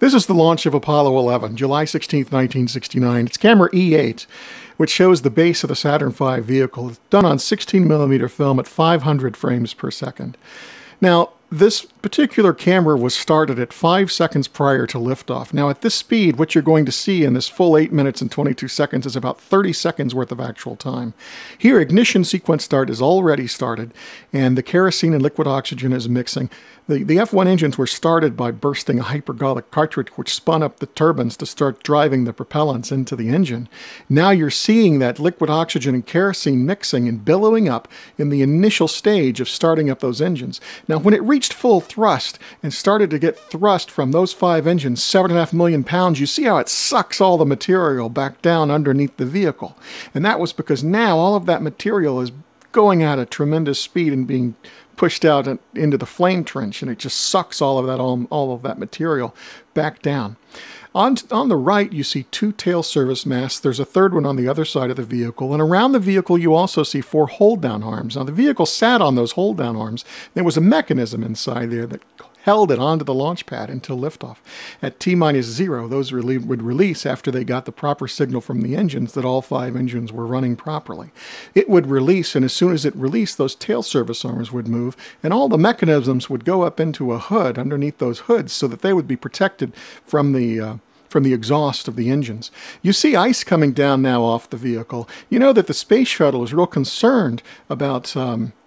This is the launch of Apollo 11, July 16, 1969. It's camera E8, which shows the base of the Saturn V vehicle. It's done on 16mm film at 500 frames per second. Now, this particular camera was started at 5 seconds prior to liftoff. Now, at this speed, what you're going to see in this full 8 minutes and 22 seconds is about 30 seconds worth of actual time. Here, ignition sequence start is already started, and the kerosene and liquid oxygen is mixing. The F1 engines were started by bursting a hypergolic cartridge, which spun up the turbines to start driving the propellants into the engine. Now you're seeing that liquid oxygen and kerosene mixing and billowing up in the initial stage of starting up those engines. Now, when it reached full thrust and started to get thrust from those 5 engines, 7.5 million pounds, you see how it sucks all the material back down underneath the vehicle. And that was because now all of that material is going at a tremendous speed and being pushed out into the flame trench, and it just sucks all of that material back down. On the right, you see 2 tail service masts. There's a third one on the other side of the vehicle, and around the vehicle you also see 4 hold-down arms. Now, the vehicle sat on those hold-down arms. There was a mechanism inside there that held it onto the launch pad until liftoff. At T-0, those would release after they got the proper signal from the engines that all 5 engines were running properly. It would release, and as soon as it released, those tail service arms would move, and all the mechanisms would go up into a hood underneath those hoods so that they would be protected from the exhaust of the engines. You see ice coming down now off the vehicle. You know that the space shuttle is real concerned about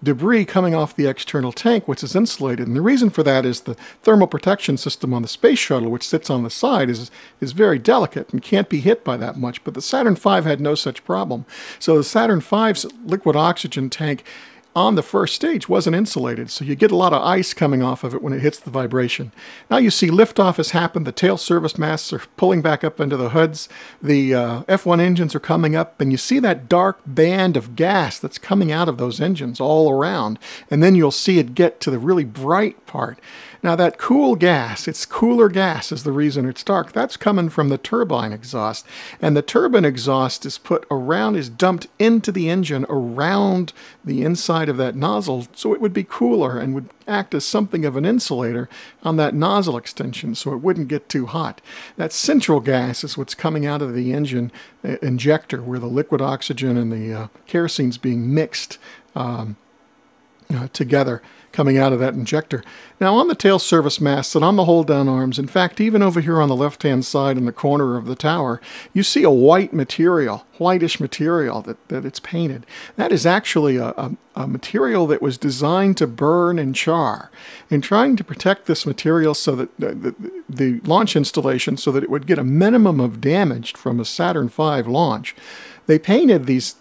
debris coming off the external tank, which is insulated. And the reason for that is the thermal protection system on the space shuttle, which sits on the side, is very delicate and can't be hit by that much. But the Saturn V had no such problem. So the Saturn V's liquid oxygen tank on the first stage wasn't insulated, so you get a lot of ice coming off of it when it hits the vibration. Now you see liftoff has happened, the tail service masts are pulling back up into the hoods, the F1 engines are coming up, and you see that dark band of gas that's coming out of those engines all around, and then you'll see it get to the really bright part. Now that cool gas, it's cooler gas is the reason it's dark, that's coming from the turbine exhaust. And the turbine exhaust is dumped into the engine around the inside of that nozzle, so it would be cooler and would act as something of an insulator on that nozzle extension so it wouldn't get too hot. That central gas is what's coming out of the engine injector, where the liquid oxygen and the kerosene's being mixed together, coming out of that injector. Now on the tail service masts and on the hold-down arms, in fact, even over here on the left-hand side in the corner of the tower, you see a whitish material that it's painted. That is actually a material that was designed to burn and char. In trying to protect this material so that the launch installation, so that it would get a minimum of damage from a Saturn V launch, they painted these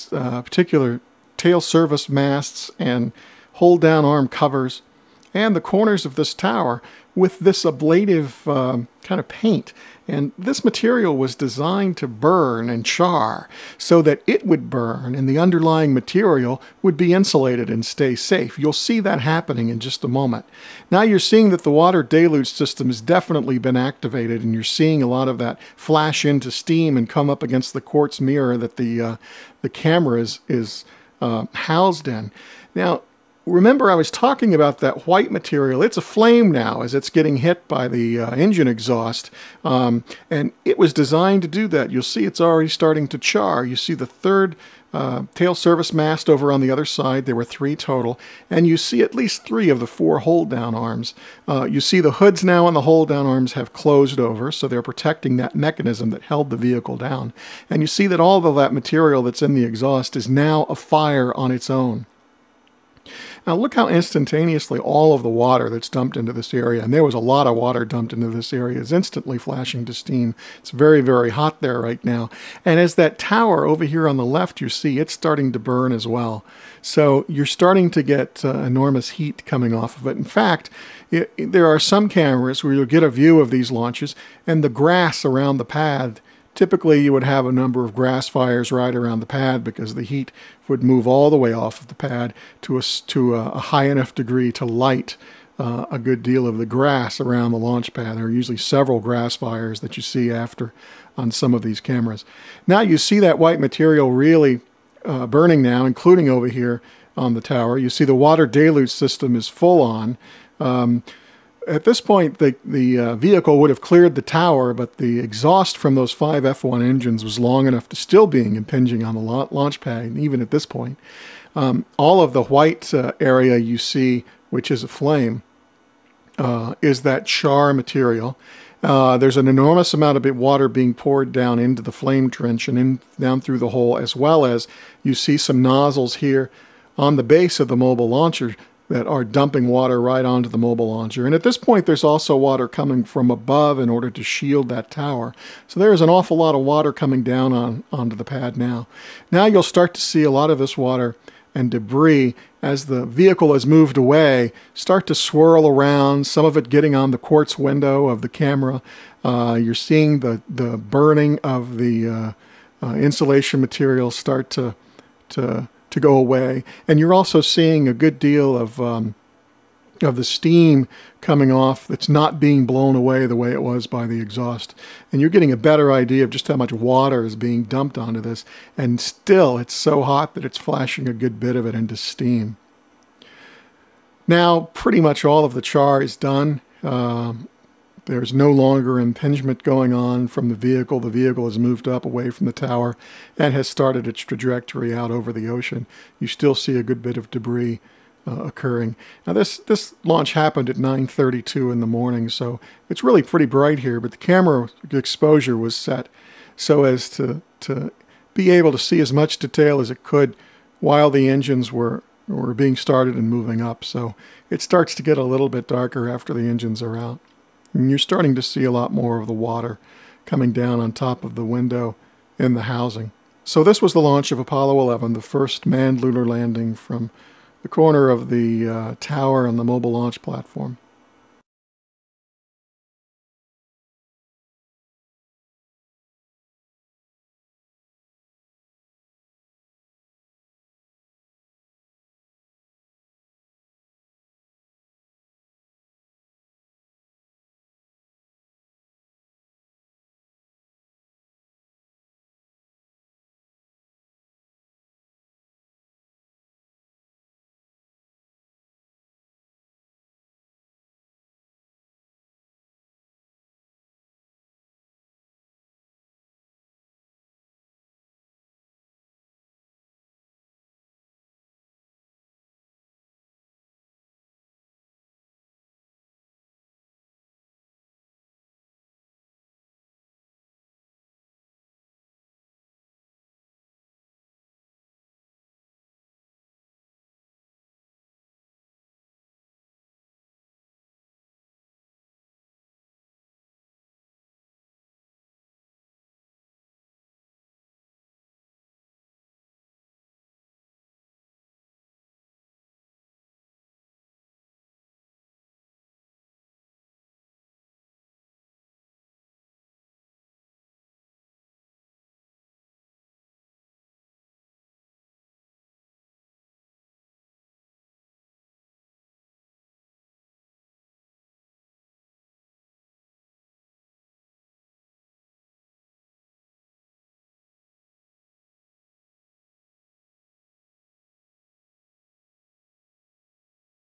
particular tail service masts and hold-down arm covers and the corners of this tower with this ablative kind of paint. And this material was designed to burn and char so that it would burn and the underlying material would be insulated and stay safe. You'll see that happening in just a moment. Now you're seeing that the water deluge system has definitely been activated, and you're seeing a lot of that flash into steam and come up against the quartz mirror that the camera is housed in. Now, remember I was talking about that white material. It's aflame now as it's getting hit by the engine exhaust, and it was designed to do that. You'll see it's already starting to char. You see the third tail service mast over on the other side. There were 3 total, and you see at least 3 of the 4 hold-down arms. You see the hoods now on the hold-down arms have closed over, so they're protecting that mechanism that held the vehicle down. And you see that all of that material that's in the exhaust is now afire on its own. Now look how instantaneously all of the water that's dumped into this area, and there was a lot of water dumped into this area, is instantly flashing to steam. It's very, very hot there right now. And as that tower over here on the left, you see it's starting to burn as well. So you're starting to get enormous heat coming off of it. In fact, there are some cameras where you'll get a view of these launches, and the grass around the pad, typically you would have a number of grass fires right around the pad because the heat would move all the way off of the pad to a high enough degree to light a good deal of the grass around the launch pad. There are usually several grass fires that you see after on some of these cameras. Now you see that white material really burning now, including over here on the tower. You see the water deluge system is full on. at this point, the vehicle would have cleared the tower, but the exhaust from those 5 F1 engines was long enough to still being impinging on the launch pad, even at this point. All of the white area you see, which is a flame, is that char material. There's an enormous amount of water being poured down into the flame trench and down through the hole, as well as you see some nozzles here on the base of the mobile launcher that are dumping water right onto the mobile launcher. And at this point, there's also water coming from above in order to shield that tower. So there's an awful lot of water coming down onto the pad now. Now you'll start to see a lot of this water and debris, as the vehicle has moved away, start to swirl around, some of it getting on the quartz window of the camera. You're seeing the burning of the insulation material start to go away. And you're also seeing a good deal of the steam coming off that's not being blown away the way it was by the exhaust. And you're getting a better idea of just how much water is being dumped onto this. And still, it's so hot that it's flashing a good bit of it into steam. Now, pretty much all of the char is done. There's no longer impingement going on from the vehicle. The vehicle has moved up away from the tower and has started its trajectory out over the ocean. You still see a good bit of debris occurring. Now this launch happened at 9:32 in the morning, so it's really pretty bright here, but the camera exposure was set so as to be able to see as much detail as it could while the engines were being started and moving up. So it starts to get a little bit darker after the engines are out. And you're starting to see a lot more of the water coming down on top of the window in the housing. So this was the launch of Apollo 11, the first manned lunar landing from the corner of the tower on the mobile launch platform.